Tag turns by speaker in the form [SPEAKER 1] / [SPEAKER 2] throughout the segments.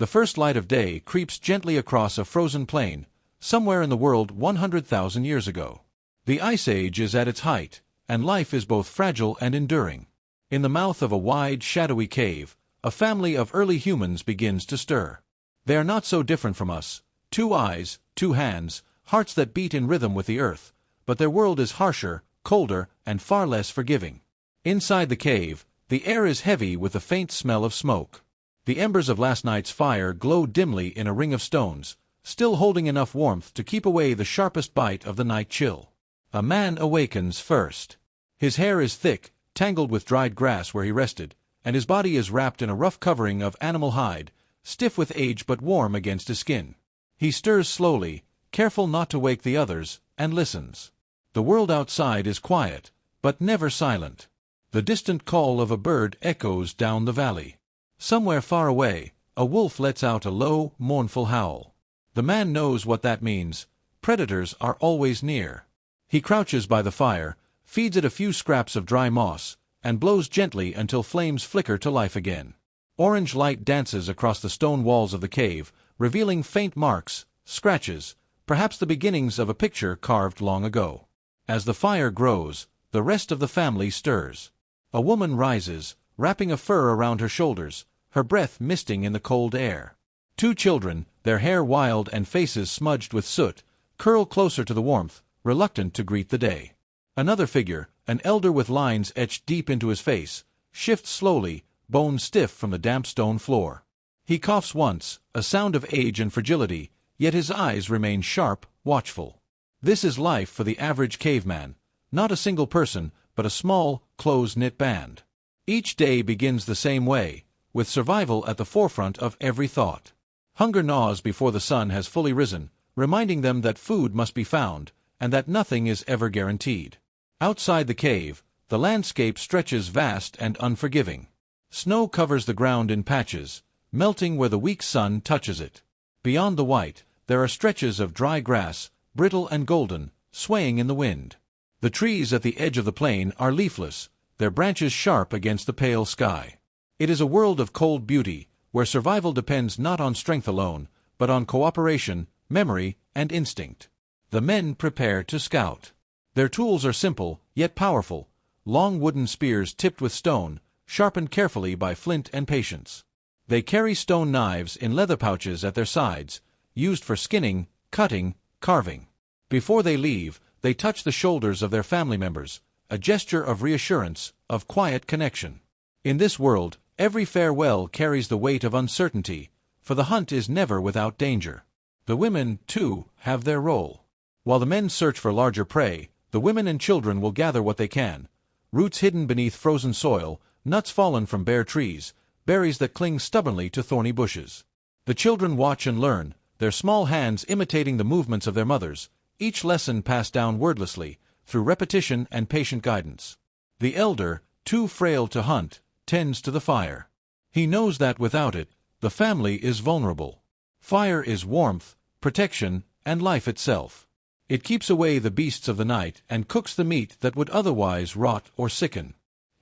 [SPEAKER 1] The first light of day creeps gently across a frozen plain, somewhere in the world 100,000 years ago. The Ice Age is at its height, and life is both fragile and enduring. In the mouth of a wide, shadowy cave, a family of early humans begins to stir. They are not so different from us. 2 eyes, 2 hands, hearts that beat in rhythm with the earth, but their world is harsher, colder, and far less forgiving. Inside the cave, the air is heavy with the faint smell of smoke. The embers of last night's fire glow dimly in a ring of stones, still holding enough warmth to keep away the sharpest bite of the night chill. A man awakens first. His hair is thick, tangled with dried grass where he rested, and his body is wrapped in a rough covering of animal hide, stiff with age but warm against his skin. He stirs slowly, careful not to wake the others, and listens. The world outside is quiet, but never silent. The distant call of a bird echoes down the valley. Somewhere far away, a wolf lets out a low, mournful howl. The man knows what that means. Predators are always near. He crouches by the fire, feeds it a few scraps of dry moss, and blows gently until flames flicker to life again. Orange light dances across the stone walls of the cave, revealing faint marks, scratches, perhaps the beginnings of a picture carved long ago. As the fire grows, the rest of the family stirs. A woman rises, wrapping a fur around her shoulders, her breath misting in the cold air. 2 children, their hair wild and faces smudged with soot, curl closer to the warmth, reluctant to greet the day. Another figure, an elder with lines etched deep into his face, shifts slowly, bone stiff from the damp stone floor. He coughs once, a sound of age and fragility, yet his eyes remain sharp, watchful. This is life for the average caveman, not a single person, but a small, close-knit band. Each day begins the same way, with survival at the forefront of every thought. Hunger gnaws before the sun has fully risen, reminding them that food must be found, and that nothing is ever guaranteed. Outside the cave, the landscape stretches vast and unforgiving. Snow covers the ground in patches, melting where the weak sun touches it. Beyond the white, there are stretches of dry grass, brittle and golden, swaying in the wind. The trees at the edge of the plain are leafless, their branches sharp against the pale sky. It is a world of cold beauty, where survival depends not on strength alone, but on cooperation, memory, and instinct. The men prepare to scout. Their tools are simple, yet powerful, long wooden spears tipped with stone, sharpened carefully by flint and patience. They carry stone knives in leather pouches at their sides, used for skinning, cutting, carving. Before they leave, they touch the shoulders of their family members, a gesture of reassurance, of quiet connection. In this world, every farewell carries the weight of uncertainty, for the hunt is never without danger. The women, too, have their role. While the men search for larger prey, the women and children will gather what they can: roots hidden beneath frozen soil, nuts fallen from bare trees, berries that cling stubbornly to thorny bushes. The children watch and learn, their small hands imitating the movements of their mothers, each lesson passed down wordlessly, through repetition and patient guidance. The elder, too frail to hunt, tends to the fire. He knows that without it, the family is vulnerable. Fire is warmth, protection, and life itself. It keeps away the beasts of the night and cooks the meat that would otherwise rot or sicken.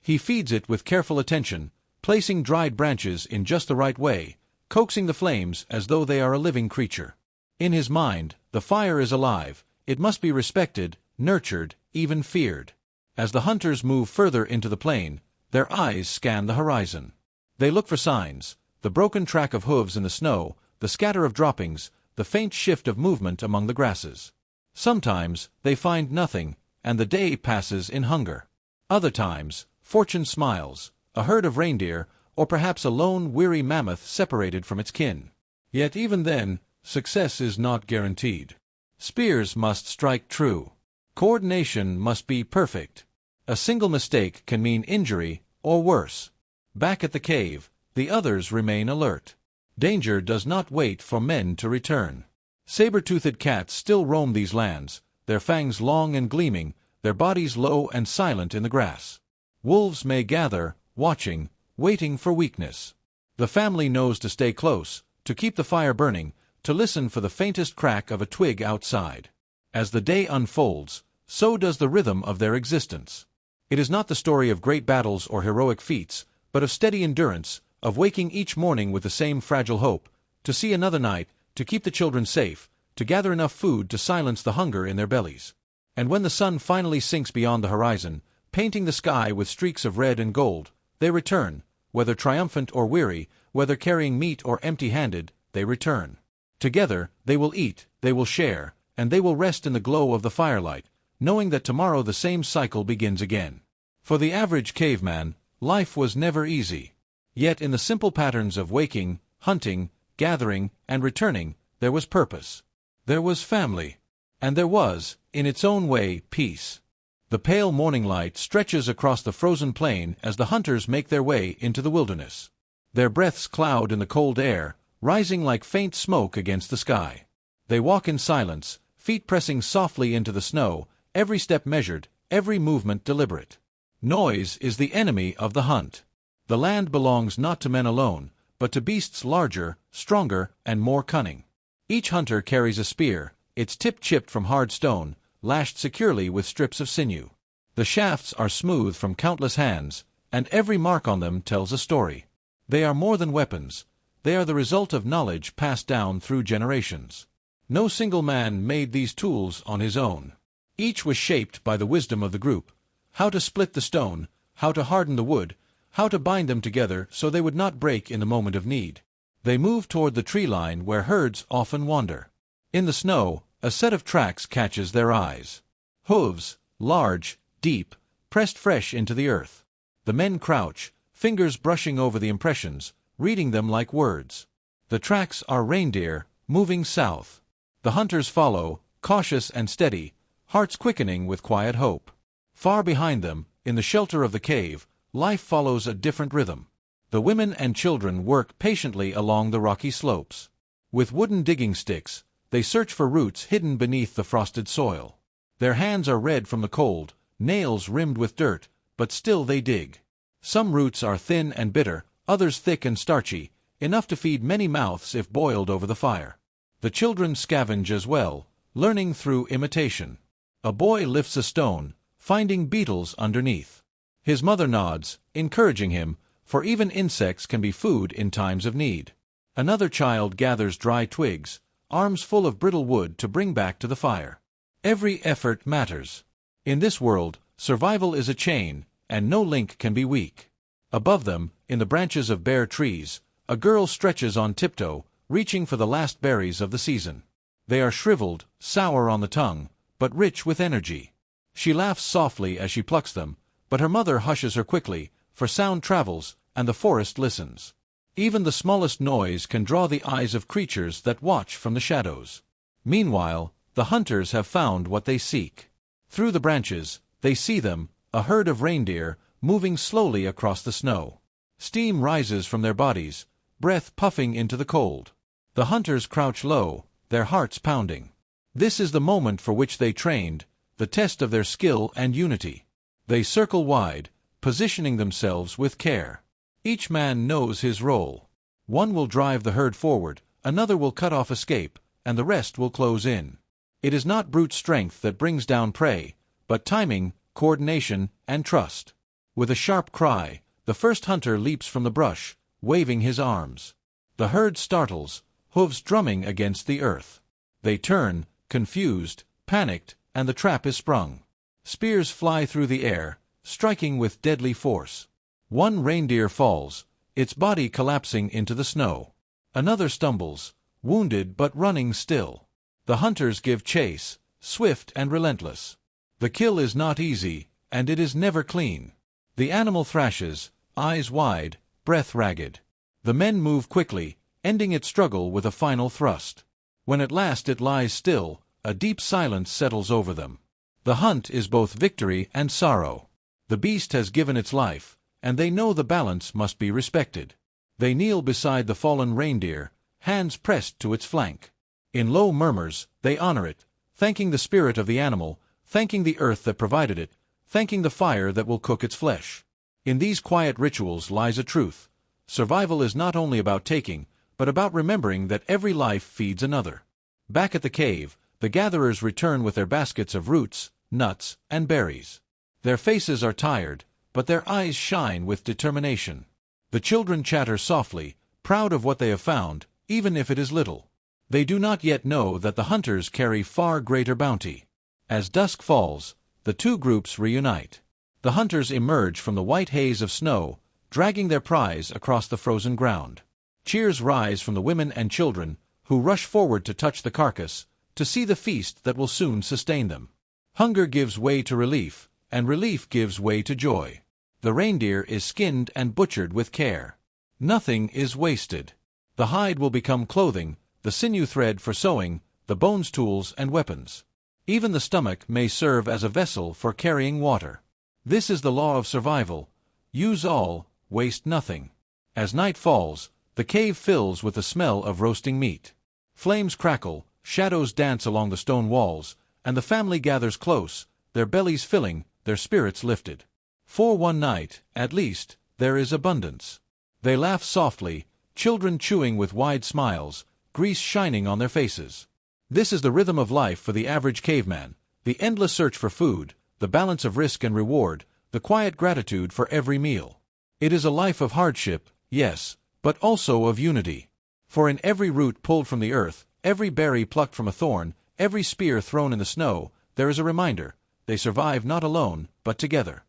[SPEAKER 1] He feeds it with careful attention, placing dried branches in just the right way, coaxing the flames as though they are a living creature. In his mind, the fire is alive. It must be respected, nurtured, even feared. As the hunters move further into the plain, their eyes scan the horizon. They look for signs: the broken track of hooves in the snow, the scatter of droppings, the faint shift of movement among the grasses. Sometimes they find nothing, and the day passes in hunger. Other times, fortune smiles: a herd of reindeer, or perhaps a lone, weary mammoth separated from its kin. Yet even then, success is not guaranteed. Spears must strike true. Coordination must be perfect. A single mistake can mean injury, or worse. Back at the cave, the others remain alert. Danger does not wait for men to return. Saber-toothed cats still roam these lands, their fangs long and gleaming, their bodies low and silent in the grass. Wolves may gather, watching, waiting for weakness. The family knows to stay close, to keep the fire burning, to listen for the faintest crack of a twig outside. As the day unfolds, so does the rhythm of their existence. It is not the story of great battles or heroic feats, but of steady endurance, of waking each morning with the same fragile hope: to see another night, to keep the children safe, to gather enough food to silence the hunger in their bellies. And when the sun finally sinks beyond the horizon, painting the sky with streaks of red and gold, they return, whether triumphant or weary, whether carrying meat or empty-handed, they return. Together, they will eat, they will share, and they will rest in the glow of the firelight, knowing that tomorrow the same cycle begins again. For the average caveman, life was never easy. Yet in the simple patterns of waking, hunting, gathering, and returning, there was purpose. There was family. And there was, in its own way, peace. The pale morning light stretches across the frozen plain as the hunters make their way into the wilderness. Their breaths cloud in the cold air, rising like faint smoke against the sky. They walk in silence, feet pressing softly into the snow, every step measured, every movement deliberate. Noise is the enemy of the hunt. The land belongs not to men alone, but to beasts larger, stronger, and more cunning. Each hunter carries a spear, its tip chipped from hard stone, lashed securely with strips of sinew. The shafts are smooth from countless hands, and every mark on them tells a story. They are more than weapons. They are the result of knowledge passed down through generations. No single man made these tools on his own. Each was shaped by the wisdom of the group. How to split the stone, how to harden the wood, how to bind them together so they would not break in the moment of need. They moved toward the tree line where herds often wander. In the snow, a set of tracks catches their eyes. Hooves, large, deep, pressed fresh into the earth. The men crouch, fingers brushing over the impressions, reading them like words. The tracks are reindeer, moving south. The hunters follow, cautious and steady, hearts quickening with quiet hope. Far behind them, in the shelter of the cave, life follows a different rhythm. The women and children work patiently along the rocky slopes. With wooden digging sticks, they search for roots hidden beneath the frosted soil. Their hands are red from the cold, nails rimmed with dirt, but still they dig. Some roots are thin and bitter, others thick and starchy, enough to feed many mouths if boiled over the fire. The children scavenge as well, learning through imitation. A boy lifts a stone, finding beetles underneath. His mother nods, encouraging him, for even insects can be food in times of need. Another child gathers dry twigs, arms full of brittle wood to bring back to the fire. Every effort matters. In this world, survival is a chain, and no link can be weak. Above them, in the branches of bare trees, a girl stretches on tiptoe, reaching for the last berries of the season. They are shriveled, sour on the tongue, but rich with energy. She laughs softly as she plucks them, but her mother hushes her quickly, for sound travels, and the forest listens. Even the smallest noise can draw the eyes of creatures that watch from the shadows. Meanwhile, the hunters have found what they seek. Through the branches, they see them, a herd of reindeer, moving slowly across the snow. Steam rises from their bodies, breath puffing into the cold. The hunters crouch low, their hearts pounding. This is the moment for which they trained, the test of their skill and unity. They circle wide, positioning themselves with care. Each man knows his role. One will drive the herd forward, another will cut off escape, and the rest will close in. It is not brute strength that brings down prey, but timing, coordination, and trust. With a sharp cry, the first hunter leaps from the brush, waving his arms. The herd startles, hooves drumming against the earth. They turn, confused, panicked, and the trap is sprung. Spears fly through the air, striking with deadly force. One reindeer falls, its body collapsing into the snow. Another stumbles, wounded but running still. The hunters give chase, swift and relentless. The kill is not easy, and it is never clean. The animal thrashes, eyes wide, breath ragged. The men move quickly, ending its struggle with a final thrust. When at last it lies still, a deep silence settles over them. The hunt is both victory and sorrow. The beast has given its life, and they know the balance must be respected. They kneel beside the fallen reindeer, hands pressed to its flank. In low murmurs, they honor it, thanking the spirit of the animal, thanking the earth that provided it, thanking the fire that will cook its flesh. In these quiet rituals lies a truth. Survival is not only about taking, but about remembering that every life feeds another. Back at the cave, the gatherers return with their baskets of roots, nuts, and berries. Their faces are tired, but their eyes shine with determination. The children chatter softly, proud of what they have found, even if it is little. They do not yet know that the hunters carry far greater bounty. As dusk falls, the two groups reunite. The hunters emerge from the white haze of snow, dragging their prize across the frozen ground. Cheers rise from the women and children, who rush forward to touch the carcass, to see the feast that will soon sustain them. Hunger gives way to relief, and relief gives way to joy. The reindeer is skinned and butchered with care. Nothing is wasted. The hide will become clothing, the sinew thread for sewing, the bones tools and weapons. Even the stomach may serve as a vessel for carrying water. This is the law of survival. Use all, waste nothing. As night falls, the cave fills with the smell of roasting meat. Flames crackle, shadows dance along the stone walls, and the family gathers close, their bellies filling, their spirits lifted. For one night, at least, there is abundance. They laugh softly, children chewing with wide smiles, grease shining on their faces. This is the rhythm of life for the average caveman, the endless search for food, the balance of risk and reward, the quiet gratitude for every meal. It is a life of hardship, yes, but also of unity. For in every root pulled from the earth, every berry plucked from a thorn, every spear thrown in the snow, there is a reminder: they survive not alone, but together.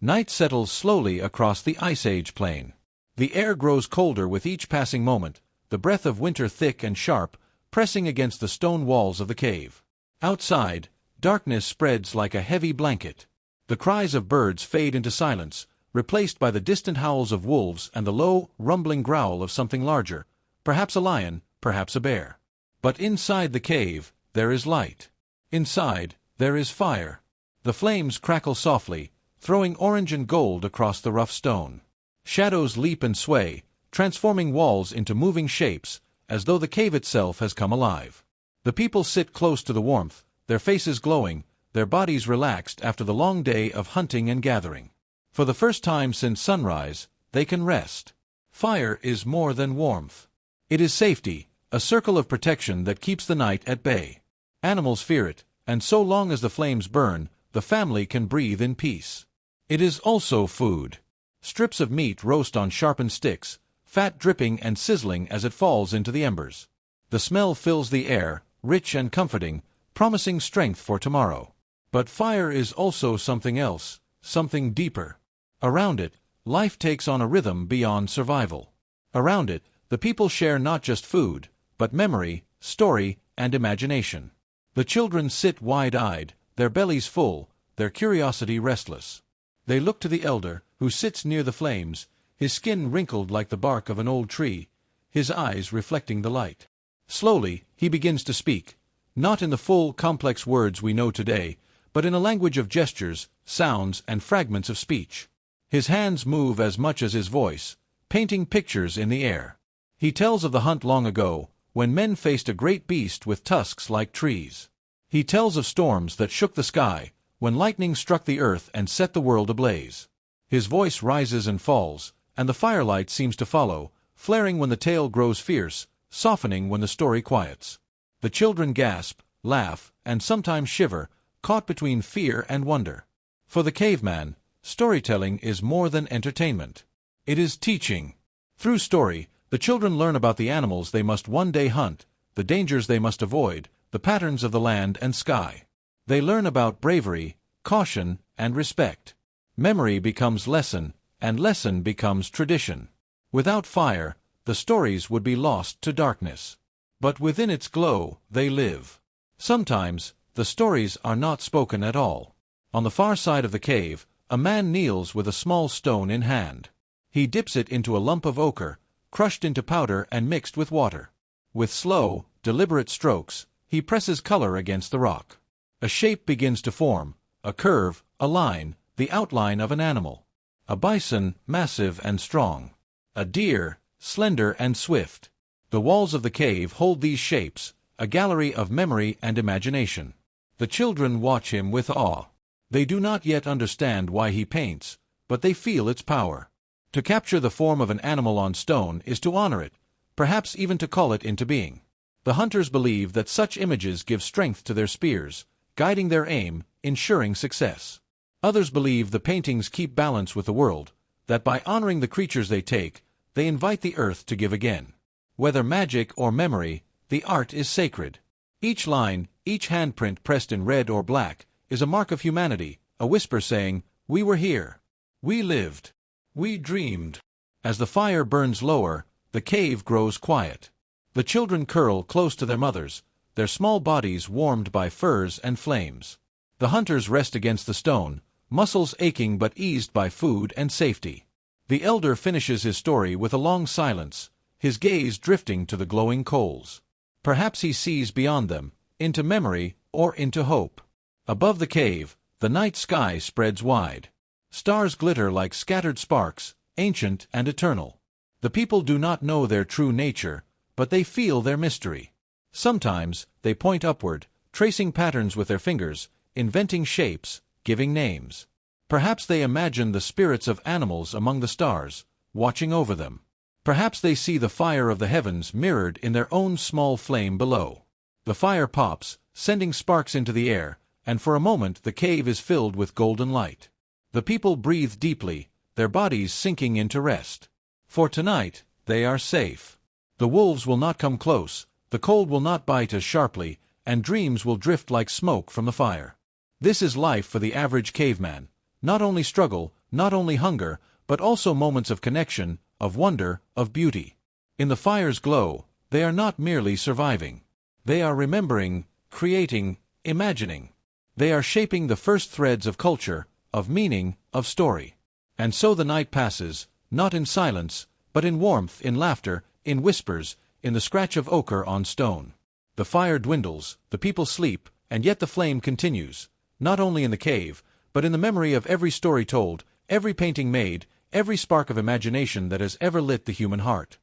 [SPEAKER 1] Night settles slowly across the Ice Age plain. The air grows colder with each passing moment, the breath of winter thick and sharp, pressing against the stone walls of the cave. Outside, darkness spreads like a heavy blanket. The cries of birds fade into silence, replaced by the distant howls of wolves and the low, rumbling growl of something larger, perhaps a lion, perhaps a bear. But inside the cave, there is light. Inside, there is fire. The flames crackle softly, throwing orange and gold across the rough stone. Shadows leap and sway, transforming walls into moving shapes, as though the cave itself has come alive. The people sit close to the warmth, their faces glowing, their bodies relaxed after the long day of hunting and gathering. For the first time since sunrise, they can rest. Fire is more than warmth. It is safety, a circle of protection that keeps the night at bay. Animals fear it, and so long as the flames burn, the family can breathe in peace. It is also food. Strips of meat roast on sharpened sticks, fat dripping and sizzling as it falls into the embers. The smell fills the air, rich and comforting, promising strength for tomorrow. But fire is also something else, something deeper. Around it, life takes on a rhythm beyond survival. Around it, the people share not just food, but memory, story, and imagination. The children sit wide-eyed, their bellies full, their curiosity restless. They look to the elder, who sits near the flames, his skin wrinkled like the bark of an old tree, his eyes reflecting the light. Slowly, he begins to speak, not in the full, complex words we know today, but in a language of gestures, sounds, and fragments of speech. His hands move as much as his voice, painting pictures in the air. He tells of the hunt long ago, when men faced a great beast with tusks like trees. He tells of storms that shook the sky, when lightning struck the earth and set the world ablaze. His voice rises and falls, and the firelight seems to follow, flaring when the tale grows fierce, softening when the story quiets. The children gasp, laugh, and sometimes shiver, caught between fear and wonder. For the caveman, storytelling is more than entertainment. It is teaching. Through story, the children learn about the animals they must one day hunt, the dangers they must avoid, the patterns of the land and sky. They learn about bravery, caution, and respect. Memory becomes lesson, and lesson becomes tradition. Without fire, the stories would be lost to darkness. But within its glow, they live. Sometimes, the stories are not spoken at all. On the far side of the cave, a man kneels with a small stone in hand. He dips it into a lump of ochre, crushed into powder and mixed with water. With slow, deliberate strokes, he presses color against the rock. A shape begins to form, a curve, a line, the outline of an animal. A bison, massive and strong. A deer, slender and swift. The walls of the cave hold these shapes, a gallery of memory and imagination. The children watch him with awe. They do not yet understand why he paints, but they feel its power. To capture the form of an animal on stone is to honor it, perhaps even to call it into being. The hunters believe that such images give strength to their spears, guiding their aim, ensuring success. Others believe the paintings keep balance with the world, that by honoring the creatures they take, they invite the earth to give again. Whether magic or memory, the art is sacred. Each line, each handprint pressed in red or black, is a mark of humanity, a whisper saying, "We were here. We lived. We dreamed." As the fire burns lower, the cave grows quiet. The children curl close to their mothers, their small bodies warmed by furs and flames. The hunters rest against the stone, muscles aching but eased by food and safety. The elder finishes his story with a long silence, his gaze drifting to the glowing coals. Perhaps he sees beyond them, into memory or into hope. Above the cave, the night sky spreads wide. Stars glitter like scattered sparks, ancient and eternal. The people do not know their true nature, but they feel their mystery. Sometimes, they point upward, tracing patterns with their fingers, inventing shapes, giving names. Perhaps they imagine the spirits of animals among the stars, watching over them. Perhaps they see the fire of the heavens mirrored in their own small flame below. The fire pops, sending sparks into the air, and for a moment the cave is filled with golden light. The people breathe deeply, their bodies sinking into rest. For tonight, they are safe. The wolves will not come close, the cold will not bite as sharply, and dreams will drift like smoke from the fire. This is life for the average caveman. Not only struggle, not only hunger, but also moments of connection, of wonder, of beauty. In the fire's glow, they are not merely surviving. They are remembering, creating, imagining. They are shaping the first threads of culture, of meaning, of story. And so the night passes, not in silence, but in warmth, in laughter, in whispers, in the scratch of ochre on stone. The fire dwindles, the people sleep, and yet the flame continues, not only in the cave, but in the memory of every story told, every painting made, every spark of imagination that has ever lit the human heart.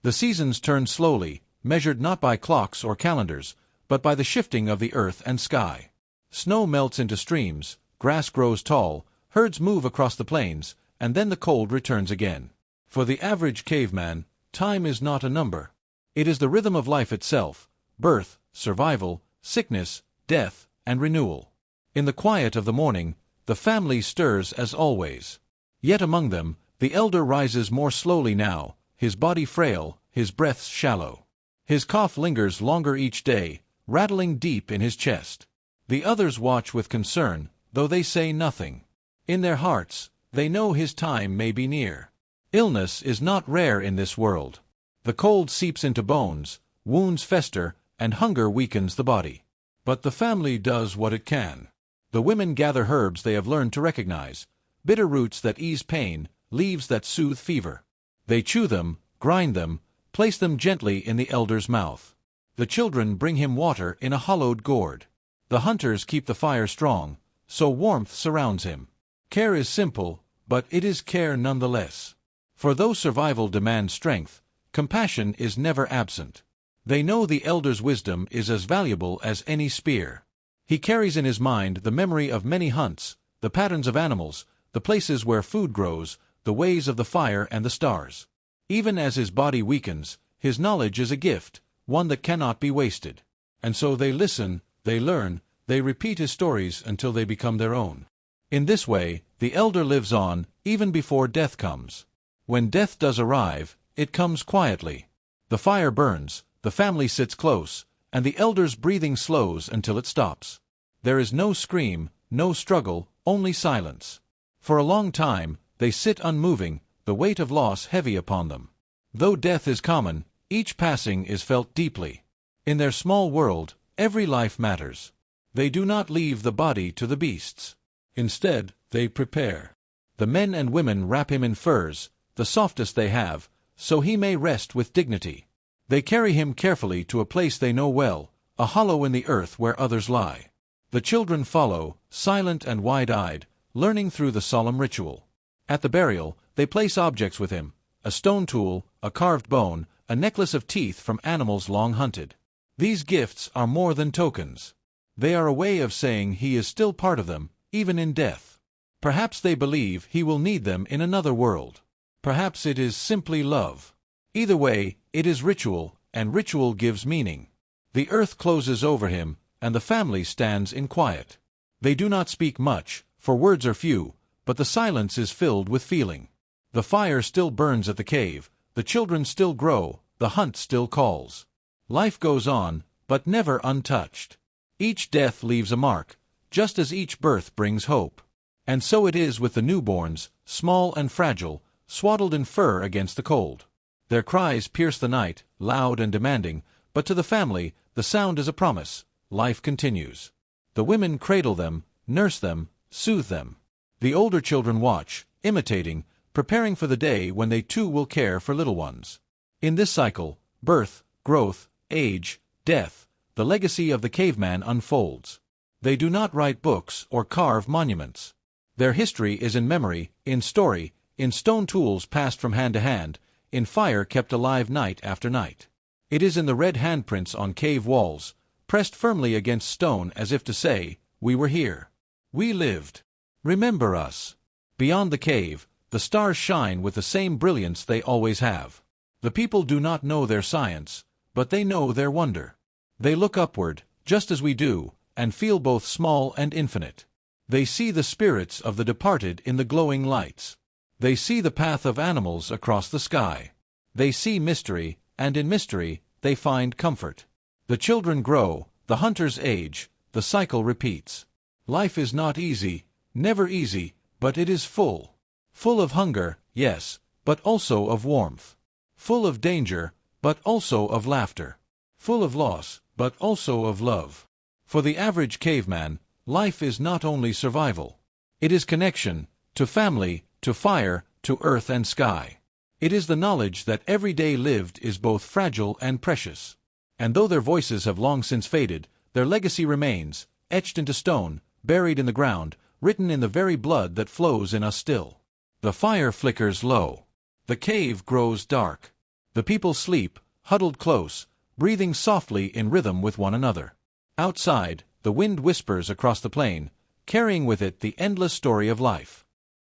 [SPEAKER 1] The seasons turn slowly, measured not by clocks or calendars, but by the shifting of the earth and sky. Snow melts into streams, grass grows tall, herds move across the plains, and then the cold returns again. For the average caveman, time is not a number. It is the rhythm of life itself, birth, survival, sickness, death, and renewal. In the quiet of the morning, the family stirs as always. Yet among them, the elder rises more slowly now, his body frail, his breaths shallow. His cough lingers longer each day, rattling deep in his chest. The others watch with concern, though they say nothing. In their hearts, they know his time may be near. Illness is not rare in this world. The cold seeps into bones, wounds fester, and hunger weakens the body. But the family does what it can. The women gather herbs they have learned to recognize, bitter roots that ease pain, leaves that soothe fever. They chew them, grind them, place them gently in the elder's mouth. The children bring him water in a hollowed gourd. The hunters keep the fire strong, so warmth surrounds him. Care is simple, but it is care nonetheless. For though survival demands strength, compassion is never absent. They know the elder's wisdom is as valuable as any spear. He carries in his mind the memory of many hunts, the patterns of animals, the places where food grows, the ways of the fire and the stars. Even as his body weakens, his knowledge is a gift, one that cannot be wasted. And so they listen, they learn, they repeat his stories until they become their own. In this way, the elder lives on, even before death comes. When death does arrive, it comes quietly. The fire burns, the family sits close, and the elder's breathing slows until it stops. There is no scream, no struggle, only silence. For a long time, they sit unmoving, the weight of loss heavy upon them. Though death is common, each passing is felt deeply. In their small world, every life matters. They do not leave the body to the beasts. Instead, they prepare. The men and women wrap him in furs, the softest they have, so he may rest with dignity. They carry him carefully to a place they know well, a hollow in the earth where others lie. The children follow, silent and wide-eyed, learning through the solemn ritual. At the burial, they place objects with him, a stone tool, a carved bone, a necklace of teeth from animals long hunted. These gifts are more than tokens. They are a way of saying he is still part of them, even in death. Perhaps they believe he will need them in another world. Perhaps it is simply love. Either way, it is ritual, and ritual gives meaning. The earth closes over him, and the family stands in quiet. They do not speak much, for words are few, but the silence is filled with feeling. The fire still burns at the cave, the children still grow, the hunt still calls. Life goes on, but never untouched. Each death leaves a mark, just as each birth brings hope. And so it is with the newborns, small and fragile, swaddled in fur against the cold. Their cries pierce the night, loud and demanding, but to the family, the sound is a promise. Life continues. The women cradle them, nurse them, soothe them. The older children watch, imitating, preparing for the day when they too will care for little ones. In this cycle, birth, growth, age, death, the legacy of the caveman unfolds. They do not write books or carve monuments. Their history is in memory, in story, in stone tools passed from hand to hand, in fire kept alive night after night. It is in the red handprints on cave walls, pressed firmly against stone as if to say, "We were here. We lived. Remember us." Beyond the cave, the stars shine with the same brilliance they always have. The people do not know their science, but they know their wonder. They look upward, just as we do, and feel both small and infinite. They see the spirits of the departed in the glowing lights. They see the path of animals across the sky. They see mystery, and in mystery, they find comfort. The children grow, the hunters age, the cycle repeats. Life is not easy, never easy, but it is full. Full of hunger, yes, but also of warmth. Full of danger, but also of laughter. Full of loss, but also of love. For the average caveman, life is not only survival. It is connection, to family, to fire, to earth and sky. It is the knowledge that every day lived is both fragile and precious. And though their voices have long since faded, their legacy remains, etched into stone, buried in the ground, written in the very blood that flows in us still. The fire flickers low. The cave grows dark. The people sleep, huddled close, breathing softly in rhythm with one another. Outside, the wind whispers across the plain, carrying with it the endless story of life.